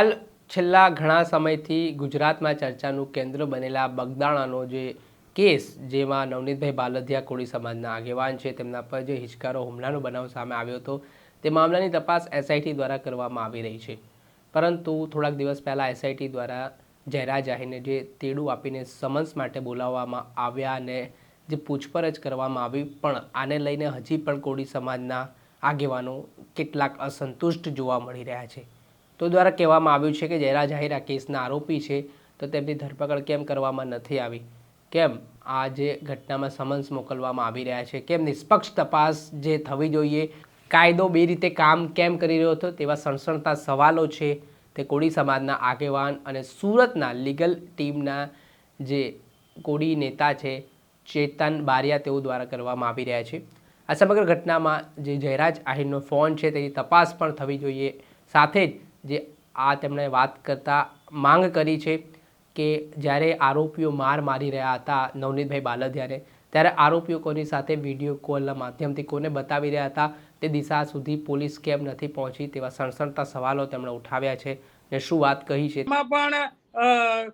હાલ છેલ્લા ઘણા સમયથી ગુજરાતમાં ચર્ચાનું કેન્દ્ર બનેલા બગદાણાનો જે કેસ, જેમાં નવનીતભાઈ બાલદિયા કોળી સમાજના આગેવાન છે, તેમના પર જે હિચકારો હુમલાનો બનાવ સામે આવ્યો હતો, તે મામલાની તપાસ એસઆઈટી દ્વારા કરવામાં આવી રહી છે. પરંતુ થોડાક દિવસ પહેલાં એસઆઈટી દ્વારા જયરાજ આહીરને જે તેડું આપીને સમન્સ માટે બોલાવવામાં આવ્યા અને જે પૂછપરછ કરવામાં આવી, પણ આને લઈને હજી પણ કોળી સમાજના આગેવાનો કેટલાક અસંતુષ્ટ જોવા મળી રહ્યા છે. તો દ્વારા કહેવામાં આવ્યું છે કે જયરાજ આહીર આ કેસના આરોપી છે, તો તેમની ધરપકડ કેમ કરવામાં નથી આવી, કેમ આ જે ઘટનામાં સમન્સ મોકલવામાં આવી રહ્યા છે, કેમ નિષ્પક્ષ તપાસ જે થવી જોઈએ, કાયદો બે રીતે કામ કેમ કરી રહ્યો હતો, તેવા સણસણતા સવાલો છે તે કોળી સમાજના આગેવાન અને સુરતના લીગલ ટીમના જે કોળી નેતા છે ચેતન બારિયા, તેઓ દ્વારા કરવામાં આવી રહ્યા છે. આ સમગ્ર ઘટનામાં જે જયરાજ આહીરનો ફોન છે તેની તપાસ પણ થવી જોઈએ. સાથે જ જે આ તેમણે વાત કરતા માંગ કરી છે કે જ્યારે આરોપીઓ મારી રહ્યા હતા નવનીતભાઈ બાલદિયાને, ત્યારે આરોપીઓ કોની સાથે વિડીયો કોલના માધ્યમથી કોને બતાવી રહ્યા હતા, તે દિશા સુધી પોલીસ કેમ નથી પહોંચી, તેવા સણસણતા સવાલો તેમણે ઉઠાવ્યા છે. ને શું વાત કહી છે, એમાં પણ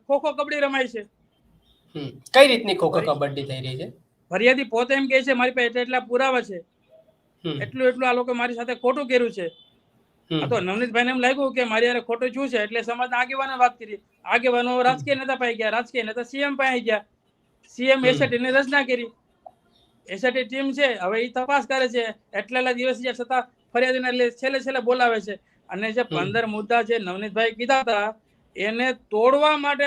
ખોખો કબડ્ડી રમાય છે. કઈ રીતની ખોખો કબડ્ડી થઈ રહી છે? ફરિયાદી પોતે એમ કહે છે મારી પાસે એટલા પુરાવા છે, એટલું આ લોકો મારી સાથે ખોટું કર્યું છે. આ તો નવનીતભાઈને એમ લાગ્યું કે મારી યાર ખોટું શું છે, એટલે સમાજના આગેવાનો વાત કરી. આગેવાનો રાજકીય નેતા પાસે ગયા, રાજકીય નેતા સીએમ પાસે ગયા, સીએમ એસઆઈટી ની રચના કરી. એસઆઈટી ટીમ છે, હવે એ તપાસ કરે છે. એટલા દિવસ છતાં ફરિયાદીને છેલ્લે બોલાવે છે. અને જે 15 મુદ્દા જે નવનીતભાઈ કીધા હતા એને તોડવા માટે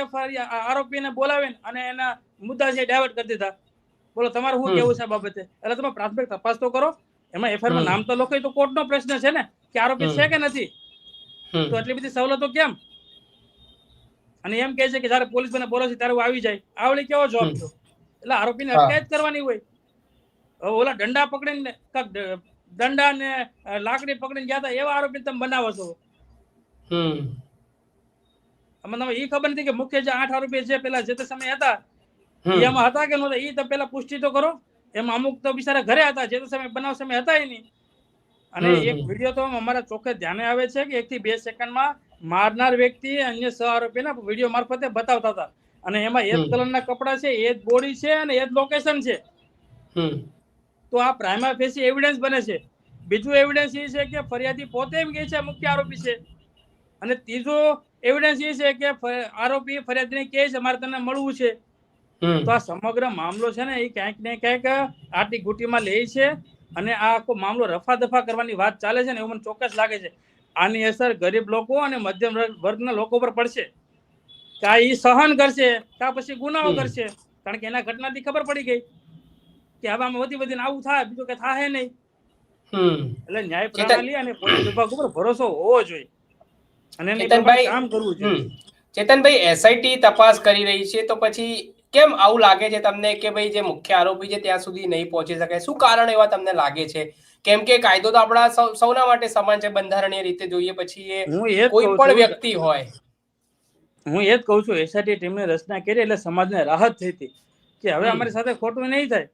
આરોપીને બોલાવીને અને એના મુદ્દા છે ડાયવર્ટ કરી દીધા. બોલો તમારું શું કેવું છે આ બાબતે? એટલે તમે પ્રાથમિક તપાસ તો કરો. એમાં એફઆઈઆરમાં નામ તો લખો, તો કોર્ટનો પ્રશ્ન છે ને કે આરોપી છે કે નથી. તો એટલી બધી સવલતો કેમ? અને એમ કહે છે કે જયારે પોલીસ મને બોલે છે ત્યારે હું આવી જાય. આવડી કેવો જવાબ થયો? એટલે આરોપીને અટકાયત કરવાની હોય. ઓલા દંડા પકડીને દંડા ને લાકડી પકડીને ગયા હતા એવા આરોપી તમે બનાવો છો. તમને એ ખબર નથી કે મુખ્ય જે 8 આરોપી છે પેલા જે તે સમય હતા એમાં હતા કે નહોતા, એ તો પેલા પુષ્ટિ તો કરો. એમાં અમુક તો બિચારા ઘરે હતા, જે તે સમય બનાવ સમય હતા નહીં. અને એક વિડીયો તો અમારા ચોખ્ખે ધ્યાને આવે છે કે 1 થી 2 સેકન્ડમાં મારનાર વ્યક્તિ અન્ય સહ આરોપીના વિડીયો મારફતે બતાવતા હતા. અને એમાં એ જ કલરના કપડા છે, એ જ બોડી છે અને એ જ લોકેશન છે. તો આ પ્રાઇમા ફેસી એવિડન્સ બને છે. બીજું એવિડન્સ એ છે કે ફરિયાદી પોતે એમ કહે છે મુખ્ય આરોપી છે. અને ત્રીજો એવિડન્સ એ છે કે આરોપી ફરિયાદીને કહે છે મારે તને મળવું છે. તો આ સમગ્ર મામલો છે ને એ ક્યાંક ને ક્યાંક આટી ગુટીમાં લે છે. અને આ આખો મામલો રફા દફા કરવાની વાત ચાલે છે ને એવું મને ચોક્કસ લાગે છે. આની અસર ગરીબ લોકો અને મધ્યમ વર્ગના લોકો પર પડશે. કે એ સહન કરશે, કાં પછી ગુનાઓ કરશે. કારણ કે એના ઘટનાથી ખબર પડી ગઈ કે હવે આમાં વધીને આવું થાય, બીજું કે થાય નહીં. એટલે ન્યાય પ્રણાલી અને પોલીસ વિભાગ ઉપર ભરોસો હોવો જોઈએ અને એની પ્રમાણે કામ કરવું જોઈએ. ચેતનભાઈ, એસઆઈટી તપાસ કરી રહી છે, તો પછી કેમ આવું લાગે છે તમને કે ભાઈ જે મુખ્ય આરોપી છે ત્યાં સુધી નહીં પહોંચી શકાય? શું કારણ એવા તમને લાગે છે? કેમ કે કાયદો તો આપણા સૌના માટે સમાન છે, બંધારણીય રીતે જોઈએ પછી એ કોઈ પણ વ્યક્તિ હોય. હું એ જ કહું છું, એસઆઈટી ટીમને રચના કરી એટલે સમાજને રાહત થઈ હતી કે હવે અમારી સાથે ખોટું નહીં થાય.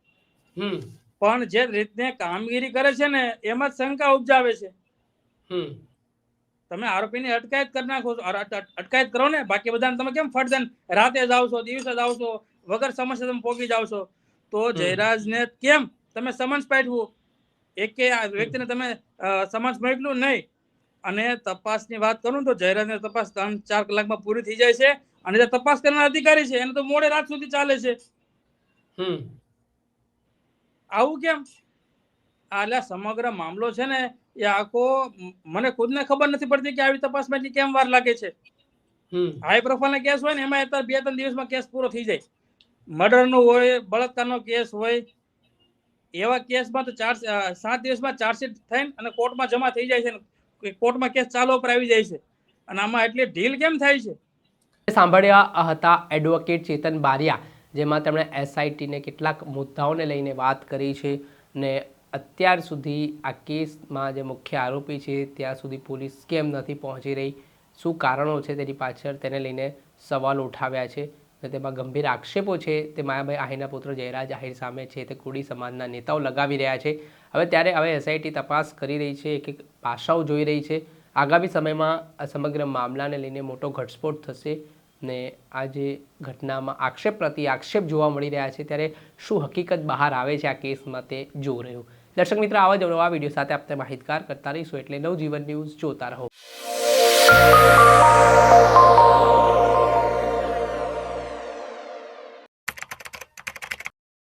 પણ જે રીતને કામગીરી કરે છે ને એમાં જ શંકા ઉપજાવે છે. તમે આરોપીની અટકાયત કરી નાખો છો, અટકાયત કરો ને. બાકી બધાને તમે કેમ ફટદન રાતે જાવ છો, દિવસે જાવ છો, વગર સમસ્યા તમે પોગી જાવ છો? તો જયરાજને કેમ તમે સમન્સ પાઠવું? એક વ્યક્તિને તમે સમન્સ મોકલ્યું નહીં. અને તપાસની વાત કરું તો જયરાજની તપાસ 3-4 કલાકમાં પૂરી થઈ જાય છે. અને જે તપાસ કરનાર અધિકારી છે એને તો મોડે રાત સુધી ચાલે છે. આવું કેમ? આ સમગ્ર મામલો છે ને એ આખો મને ખુદને ખબર નથી પડતી કે આવી તપાસમાં કેમ વાર લાગે છે. હાઈ પ્રોફાઇલના કેસ હોય ને એમાં અત્યારે 2-3 દિવસમાં કેસ પૂરો થઈ જાય. મર્ડરનો હોય, બળાત્કારનો કેસ હોય, એવા કેસમાં તો 7 દિવસમાં ચાર્જશીટ થઈને અને કોર્ટમાં જમા થઈ જાય છે. કોર્ટમાં કેસ ચાલુ પર આવી જાય છે. અને આમાં એટલી ઢીલ કેમ થાય છે? સાંભળ્યા હતા એડવોકેટ ચેતન બારિયા, જેમાં તેમણે એસઆઈટીને કેટલાક મુદ્દાઓને લઈને વાત કરી છે. ને અત્યાર સુધી આ કેસમાં જે મુખ્ય આરોપી છે ત્યાં સુધી પોલીસ કેમ નથી પહોંચી રહી, શું કારણો છે તેની પાછળ, તેને લઈને સવાલો ઉઠાવ્યા છે. અને તેમાં ગંભીર આક્ષેપો છે તે માયાભાઈ આહીરના પુત્ર જયરાજ આહીર સામે છે તે કોળી સમાજના નેતાઓ લગાવી રહ્યા છે. હવે એસઆઈટી તપાસ કરી રહી છે, એક પાસાઓ જોઈ રહી છે આગામી સમયમાં આ સમગ્ર મામલાને લઈને મોટો ઘટસ્ફોટ થશે ને આ જે ઘટનામાં આક્ષેપ પ્રતિ આક્ષેપ જોવા મળી રહ્યા છે, ત્યારે શું હકીકત બહાર આવે છે આ કેસમાં તે જોવું રહ્યું. દર્શક મિત્રો, આવા જ નવા વિડીયો સાથે આપણે માહિતગાર કરતા રહીશું, એટલે નવજીવન ન્યૂઝ જોતા રહો.